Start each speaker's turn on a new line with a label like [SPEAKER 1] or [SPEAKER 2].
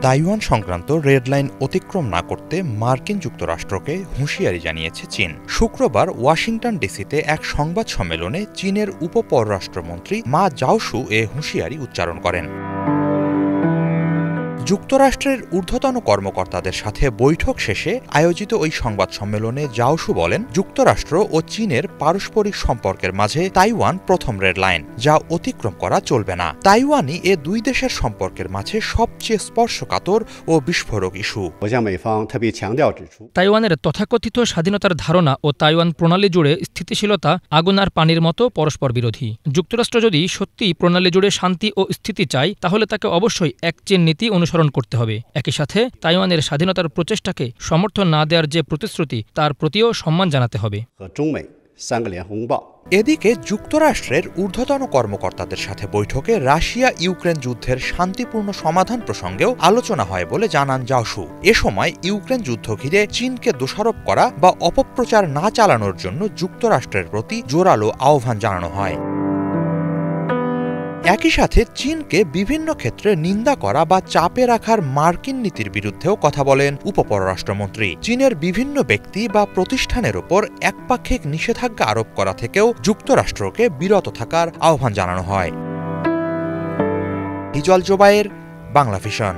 [SPEAKER 1] Taiwan সংক্রান্ত red line অতিক্রম না করতে মার্কিন যুক্তরাষ্ট্রকে হুঁশিয়ারি জানিয়েছে চীন। শুক্রবার ওয়াশিংটন ডিসিতে এক সংবাদ সম্মেলনে চীনের উপপররাষ্ট্রমন্ত্রী মা জাওশু এ হুঁশিয়ারি উচ্চারণ করেন। যুক্তরাষ্ট্রের ঊর্ধ্বতন কর্মকর্তাদের সাথে বৈঠক শেষে আয়োজিত ওই সংবাদ সম্মেলনে জাওশু বলেন, যুক্তরাষ্ট্র ও চীনের পারস্পরিক সম্পর্কের মাঝে তাইওয়ান প্রথম রেড লাইন, যা অতিক্রম করা চলবে না। তাইওয়ানই এ দুই দেশের সম্পর্কের মাঝে সবচেয়ে স্পর্শকাতর ও বিস্ফোরক ইস্যু।
[SPEAKER 2] তাইওয়ানের তথাকথিত স্বাধীনতার ধারণা ও তাইওয়ান প্রণালী জুড়ে স্থিতিশীলতা আগুন আর পানির মতো পরস্পর বিরোধী। যুক্তরাষ্ট্র যদি সত্যিই প্রণালী জুড়ে শান্তি ও স্থিতি চায়, তাহলে তাকে অবশ্যই এক চীন নীতি অনুসরণ করতে হবে। একই সাথে তাইওয়ানের স্বাধীনতার প্রচেষ্টাকে সমর্থন না দেওয়ার যে প্রতিশ্রুতি, তার প্রতিও সম্মান জানাতে হবে।
[SPEAKER 1] এদিকে যুক্তরাষ্ট্রের ঊর্ধ্বতন কর্মকর্তাদের সাথে বৈঠকে রাশিয়া ইউক্রেন যুদ্ধের শান্তিপূর্ণ সমাধান প্রসঙ্গেও আলোচনা হয় বলে জানান জাওশু। এ সময় ইউক্রেন যুদ্ধ ঘিরে চীনকে দোষারোপ করা বা অপপ্রচার না চালানোর জন্য যুক্তরাষ্ট্রের প্রতি জোরালো আহ্বান জানানো হয়। একই সাথে চীনকে বিভিন্ন ক্ষেত্রে নিন্দা করা বা চাপে রাখার মার্কিন নীতির বিরুদ্ধেও কথা বলেন উপপররাষ্ট্রমন্ত্রী। চীনের বিভিন্ন ব্যক্তি বা প্রতিষ্ঠানের ওপর একপাক্ষিক নিষেধাজ্ঞা আরোপ করা থেকেও যুক্তরাষ্ট্রকে বিরত থাকার আহ্বান জানানো হয়। হিজল জোবায়ের, বাংলা ভিশন।